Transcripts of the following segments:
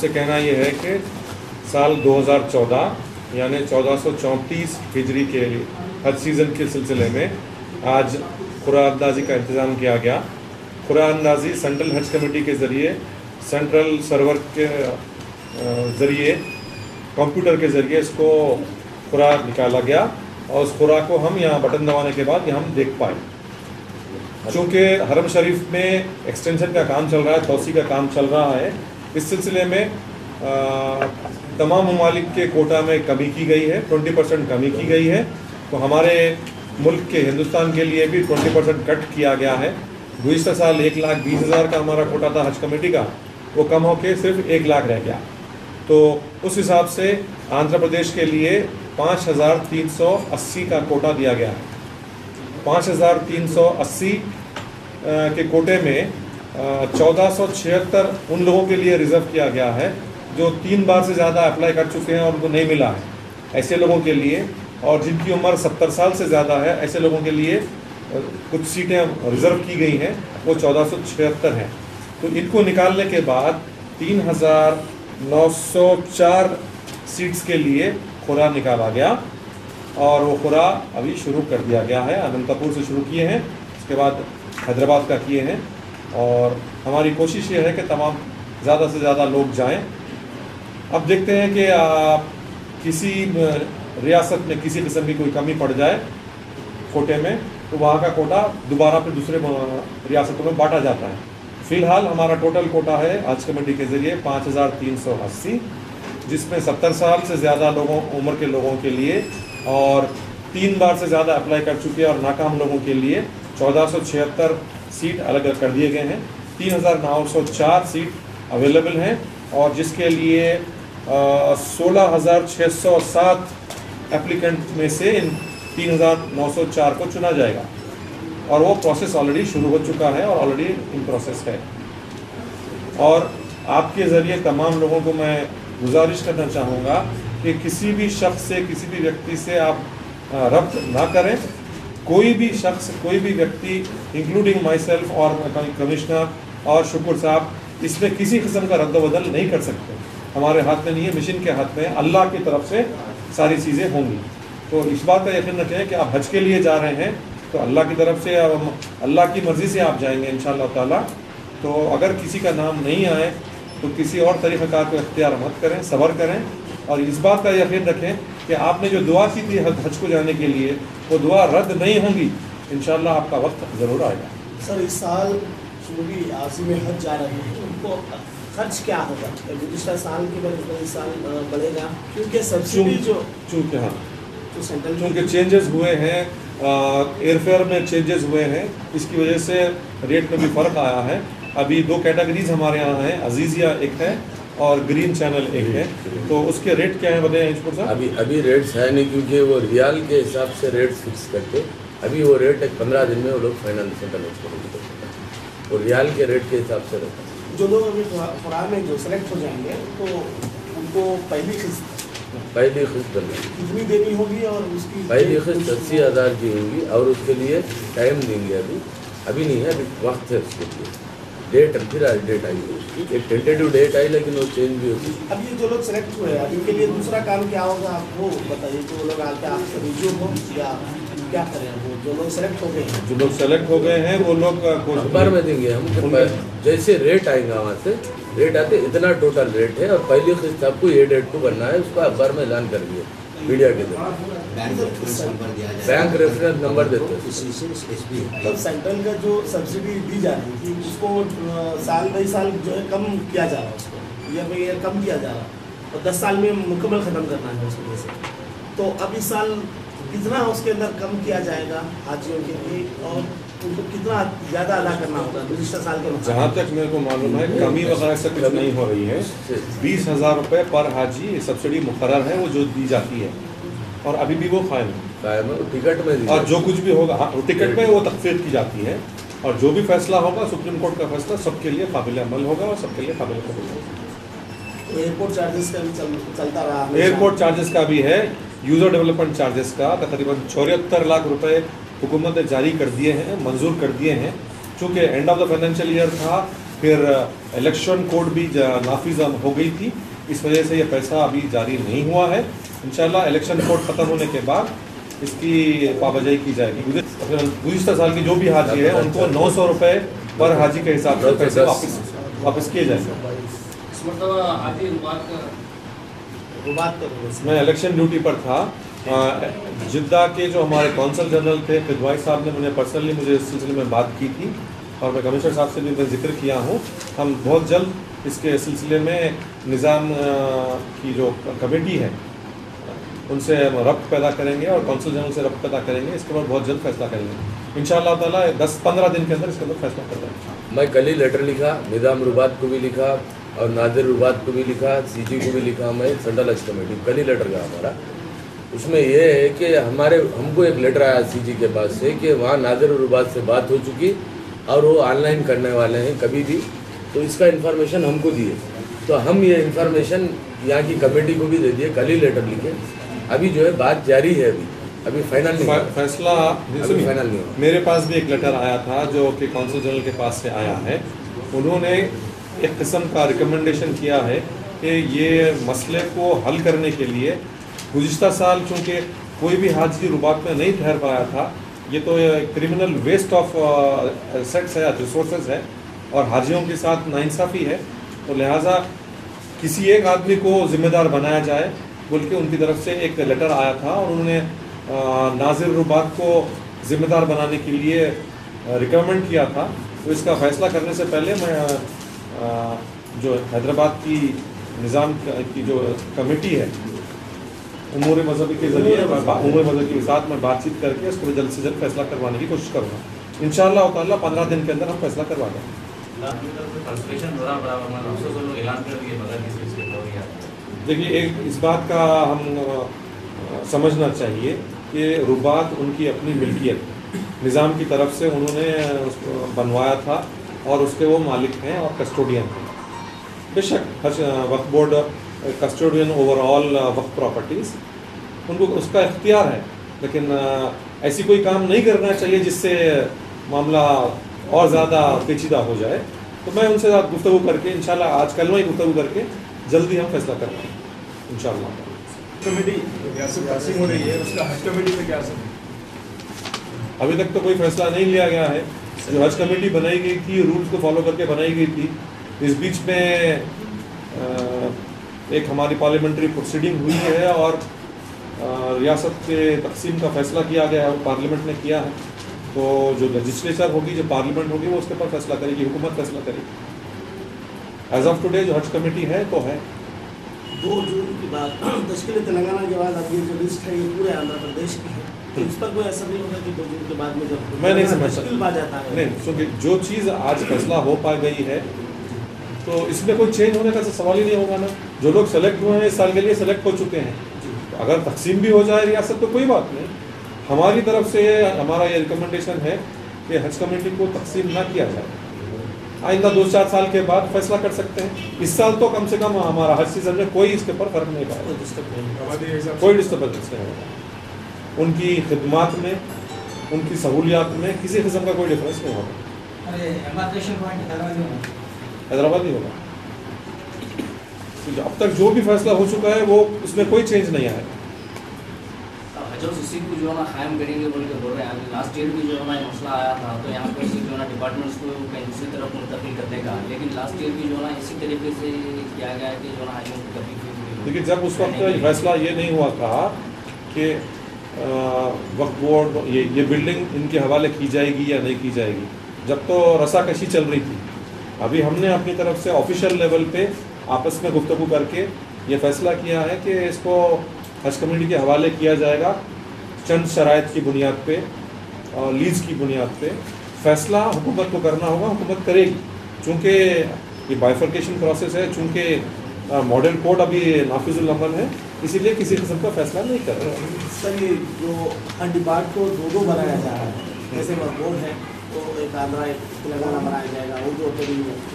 से कहना ये है कि साल 2014 यानी 1434 हिजरी के हज सीज़न के सिलसिले में आज खुरा अंदाज़ी का इंतज़ाम किया गया। खुरा अंदाज़ी सेंट्रल हज कमेटी के ज़रिए, सेंट्रल सर्वर के ज़रिए, कंप्यूटर के ज़रिए इसको खुरा निकाला गया और उस खुरा को हम यहाँ बटन दबाने के बाद यहाँ हम देख पाए। चूँकि हरम शरीफ में एक्सटेंशन का काम चल रहा है, तोसी का काम चल रहा है, इस सिलसिले में तमाम ममालिक के कोटा में कमी की गई है, 20% कमी की गई है। तो हमारे मुल्क के, हिंदुस्तान के लिए भी 20% कट किया गया है। गुज़िश्ता साल 1,20,000 का हमारा कोटा था हज कमेटी का, वो कम होकर सिर्फ 1 लाख रह गया। तो उस हिसाब से आंध्र प्रदेश के लिए 5,380 का कोटा दिया गया है। 5,380 के कोटे में 1476 उन लोगों के लिए रिज़र्व किया गया है जो 3 बार से ज़्यादा अप्लाई कर चुके हैं और उनको नहीं मिला है, ऐसे लोगों के लिए। और जिनकी उम्र 70 साल से ज़्यादा है, ऐसे लोगों के लिए कुछ सीटें रिज़र्व की गई हैं, वो 1476 हैं। तो इनको निकालने के बाद 3,904 सीट्स के लिए खुरा निकाला गया और वो खुरा अभी शुरू कर दिया गया है। अनंतपुर से शुरू किए हैं, उसके बाद हैदराबाद का किए हैं और हमारी कोशिश ये है कि तमाम ज़्यादा से ज़्यादा लोग जाएं। अब देखते हैं कि किसी रियासत में किसी किस्म की कोई कमी पड़ जाए कोटे में, तो वहाँ का कोटा दोबारा फिर दूसरे रियासतों में बांटा जाता है। फ़िलहाल हमारा टोटल कोटा है हज कमेटी के ज़रिए 5,380, जिसमें 70 साल से ज़्यादा उम्र के लोगों के लिए और 3 बार से ज़्यादा अप्लाई कर चुके और नाकाम लोगों के लिए 1476 सीट अलग कर दिए गए हैं। 3,904 सीट अवेलेबल हैं और जिसके लिए 16,607 एप्लीकेंट में से इन 3,904 को चुना जाएगा और वो प्रोसेस ऑलरेडी शुरू हो चुका है और ऑलरेडी इन प्रोसेस है। और आपके ज़रिए तमाम लोगों को मैं गुजारिश करना चाहूँगा कि किसी भी शख्स से, किसी भी व्यक्ति से आप रब्त ना करें। कोई भी शख्स, कोई भी व्यक्ति, इंक्लूडिंग माई सेल्फ और कमिश्नर और शुक्र साहब, इसमें किसी किस्म का रद्द-बदल नहीं कर सकते। हमारे हाथ में नहीं है, मिशन के हाथ में है। अल्लाह की तरफ से सारी चीज़ें होंगी। तो इस बात का यकीन रखें कि आप हज के लिए जा रहे हैं तो अल्लाह की तरफ से, अल्लाह की मर्ज़ी से आप जाएंगे इंशाअल्लाह ताला। तो अगर किसी का नाम नहीं आए तो किसी और तरीक़ाकार को इख्तियार मत करें, सब्र करें और इस बात का यकीन रखें कि आपने जो दुआ की थी हज को जाने के लिए, वो दुआ रद्द नहीं होंगी। इंशाअल्लाह आपका वक्त ज़रूर आएगा। सर, इस साल जो भी आज़िम हज जा रहे हैं उनको खर्च क्या होगा? गुज़िश्ता साल की वजह इस साल बढ़ेगा क्योंकि सब्सिडी चूँकि हाँ, तो सेंट्रल चूँकि चेंजेस हुए हैं, एयरफेयर में चेंजेस हुए हैं, इसकी वजह से रेट में भी फ़र्क आया है। अभी 2 कैटेगरीज हमारे यहाँ हैं, अजीज़िया एक है और ग्रीन चैनल एक है। तो उसके रेट क्या है बताएं इंस्पोर्ट साहब? अभी रेट्स है नहीं, क्योंकि वो रियाल के हिसाब से रेट फिक्स करके अभी वो रेट 15 दिन में वो लोग फाइनल सेंट्रल एक्सपोर्ट करते हैं, वो रियाल के रेट के हिसाब से रहता है। जो लोग अभी खुरा में जो सेलेक्ट हो जाएंगे तो उनको पहली किस्त कितनी देनी होगी और उसकी पहली किस्त 80,000 की होगी और उसके लिए टाइम देंगे। अभी नहीं है, अभी वक्त है उसके लिए। डेट फिर आज डेट आई है, एक टेंटेटिव डेट आई लेकिन वो चेंज भी होगी। अब ये जो लोग सेलेक्ट हुए हैं इनके लिए दूसरा काम क्या होगा आप वो बताइए। जो लोग आके आपसे रिज्यूम हो या क्या करें? वो जो लोग सेलेक्ट हो गए हैं, जो लोग सेलेक्ट हो गए हैं वो लोग अखबार में देंगे हम, जैसे रेट आएगा वहाँ से रेट आते इतना टोटल रेट है और पहली किस्त आपको ये डेट को भरना है, उसको अखबार में ऐलान कर दिए मीडिया के द्वारा। बैंक रेफरेंस नंबर देते हैं। तब सेंट्रल का जो सब्सिडी दी जा रही थी उसको साल बाई साल जो है कम किया जा रहा है, उसको ये कम किया जा रहा है और 10 साल में मुकम्मल ख़त्म करना है उसकी वजह से। तो अब इस साल कितना उसके अंदर कम किया जाएगा हाजियों के लिए और उनको कितना ज़्यादा अदा करना होगा गुज़िश्ता साल के? जहाँ तक मेरे को मालूम है कमी वगैरह से कुछ नहीं हो रही है। 20,000 रुपये पर हाजी सब्सिडी मुकर्रर है, वो जो दी जाती है और अभी भी वो कायम है। टिकट में और जो कुछ भी होगा, हाँ, टिकट में वो तखफीफ की जाती है और जो भी फैसला होगा सुप्रीम कोर्ट का फैसला सबके लिए काबिल अमल होगा और सबके लिए काबिल कबूल होगा। एयरपोर्ट चार्जेस का भी चलता रहा। एयरपोर्ट चार्जेस का भी है, यूज़र डेवलपमेंट चार्जेस का तकरीबन 74 लाख रुपए हुकूमत ने जारी कर दिए हैं, मंजूर कर दिए हैं। चूँकि end of the financial year था फिर इलेक्शन कोड भी नाफिज हो गई थी, इस वजह से ये पैसा अभी जारी नहीं हुआ है। इंशाल्लाह इलेक्शन कोड ख़त्म होने के बाद इसकी पाबजाई की जाएगी। गुज़िश्ता साल की जो भी हाजी है उनको 900 रुपये पर हाजी के हिसाब से पैसे वापस किए जाएंगे। मैं इलेक्शन ड्यूटी पर था। जिद्दा के जो हमारे कौंसल जनरल थे फिदवाई साहब ने पर्सनली मुझे इस सिलसिले में बात की थी और मैं कमिश्नर साहब से भी मैं जिक्र किया हूँ। हम बहुत जल्द इसके सिलसिले में निज़ाम की जो कमेटी है उनसे रब्त पैदा करेंगे और कौंसल जनरल से रब्त पैदा करेंगे। इसके बाद बहुत जल्द फैसला करेंगे इंशाअल्लाह ताला। 10-15 दिन के अंदर इसके अंदर फैसला कर देंगे। मैं कल ही लेटर लिखा, निज़ाम रुबात को भी लिखा और नादिर रुबात को भी लिखा, सीजी को भी लिखा। मैं सेंट्रल हज कमेटी कल ही लेटर गया हमारा। उसमें यह है कि हमको एक लेटर आया सीजी के पास से कि वहाँ नादिर रुबात से बात हो चुकी और वो ऑनलाइन करने वाले हैं कभी भी, तो इसका इन्फॉर्मेशन हमको दिए। तो हम ये इन्फॉर्मेशन यहाँ की कमेटी को भी दे दिए, कल ही लेटर लिखे। अभी जो है बात जारी है, अभी फाइनल नहीं फैसला फाइनल नहीं हुआ। मेरे पास भी एक लेटर आया था जो कि कौंसल जनरल के पास से आया है। उन्होंने एक किस्म का रिकमेंडेशन किया है कि ये मसले को हल करने के लिए गुज़िश्ता साल चूँकि कोई भी हाजी रुबात में नहीं ठहर पाया था, ये तो क्रिमिनल वेस्ट ऑफ एसेट्स है, रिसोर्सेज है और हाजियों के साथ नाइंसाफ़ी है। तो लिहाजा किसी एक आदमी को ज़िम्मेदार बनाया जाए बोल के उनकी तरफ से एक लेटर आया था और उन्होंने नाजिर रुबात को ज़िम्मेदार बनाने के लिए रिकमेंड किया था। तो इसका फ़ैसला करने से पहले मैं जो हैदराबाद की निज़ाम की जो कमेटी है उमूर मजहबी के ज़रिए उमूर मजहबी के साथ मैं बातचीत करके उसको जल्द से जल्द फैसला करवाने की कोशिश करूँगा। इंशाअल्लाह ताला 15 दिन के अंदर हम फैसला करवा देंगे। देखिए, एक इस बात का हम समझना चाहिए कि रुबात उनकी अपनी मिल्कियत निज़ाम की तरफ से उन्होंने उसको बनवाया था और उसके वो मालिक हैं और कस्टोडियन हैं। बेशक वक्फ बोर्ड कस्टोडियन ओवरऑल वक्फ प्रॉपर्टीज़, उनको उसका इख्तियार है, लेकिन ऐसी कोई काम नहीं करना चाहिए जिससे मामला और ज़्यादा पेचीदा हो जाए। तो मैं उनसे गुफ्तगू करके इंशाल्लाह आज कल में ही गुफ्तगू करके जल्दी हम फैसला कर रहे हैं इंशाल्लाह। कमेटी तकसीम हो रही है, उसका हज कमेटी में क्या असर? अभी तक तो कोई फैसला नहीं लिया गया है। जो हज कमेटी बनाई गई थी रूल्स को फॉलो करके बनाई गई थी। इस बीच में एक हमारी पार्लियामेंट्री प्रोसीडिंग हुई है और रियासत के तकसीम का फैसला किया गया है, वो पार्लियामेंट ने किया है। तो जो लेजिस्लेचर होगी, जो पार्लियामेंट होगी, वो उसके ऊपर फैसला करेगी, हुकूमत फैसला करेगी। एज ऑफ टुडे जो हज कमेटी है तो है। 2 जून की बात तश्कील तेलंगाना के बाद अब ये जो लिस्ट है ये पूरे आंध्र प्रदेश की है, तो इस पर कोई ऐसा नहीं होगा कि 2 जून के बाद में जब मैं नहीं समझ सकता। जाता है नहीं, क्योंकि जो चीज़ आज फैसला हो पा गई है तो इसमें कोई चेंज होने का सवाल ही नहीं होगा ना। जो लोग सेलेक्ट हुए हैं इस साल के लिए सेलेक्ट हो चुके हैं, तो अगर तकसीम भी हो जाए रियासत तो कोई बात नहीं। हमारी तरफ से हमारा ये रिकमेंडेशन है कि हज कमेटी को तकसीम ना किया जाए। आइंदा 2-4 साल के बाद फैसला कर सकते हैं। इस साल तो कम से कम हमारा हज सीजन में कोई इसके ऊपर फर्क नहीं पड़ा, कोई डिस्टर्बेंस नहीं होगा। उनकी खिदमात में, उनकी सहूलियात में किसी किस्म का कोई डिफरेंस नहीं होगा। हैदराबाद नहीं होगा। तो अब तक जो भी फैसला हो चुका है वो उसमें कोई चेंज नहीं आएगा। को जो है ना कायम करेंगे बोल के बोल रहे हैं। लास्ट ईयर भी जो है ना मसला आया था, तो यहाँ पर जो है ना डिपार्टमेंट्स को कहीं दूसरी तरफ मुंतकिल करने का, लेकिन लास्ट ईयर भी जो है ना इसी तरीके से किया गया है कि जो है ना हाजियों को कभी देखिए, जब उस वक्त फैसला ये नहीं हुआ था कि वक्फ बोर्ड ये बिल्डिंग इनके हवाले की जाएगी या नहीं की जाएगी, जब तो रसाकशी चल रही थी। अभी हमने अपनी तरफ से ऑफिशियल लेवल पे आपस में गुफ्तगू करके ये फैसला किया है कि इसको हज कमेटी के हवाले किया जाएगा चंद शराइत की बुनियाद पे और लीज़ की बुनियाद पे। फैसला हुकूमत को करना होगा, हुकूमत करेगी। चूँकि ये बाइफर्केशन प्रोसेस है, चूँकि मॉडल कोड अभी नाफिजुल अमल है, इसीलिए किसी किस्म का फैसला नहीं कर रहे। सर, ये जो हर डिपार्ट को 2 बनाया जा रहा है, जैसे वक्फ बोर्ड है तो एक आंध्रा एक तेलंगाना बनाया जाएगा, वो जो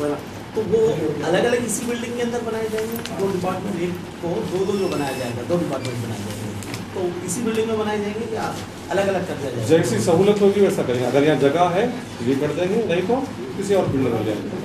बना तो वो अलग अलग इसी बिल्डिंग के अंदर बनाए जाएंगे। 2 डिपार्टमेंट, एक को 2 जो बनाया जाएगा, 2 डिपार्टमेंट बनाए जाएंगे, तो इसी बिल्डिंग में बनाए जाएंगे कि अलग अलग कर दिया जाएगा? जैसी सहूलत होगी वैसा करेंगे। अगर यहाँ जगह है ये कर देंगे, नहीं तो किसी और बिल्डिंग में जाएंगे।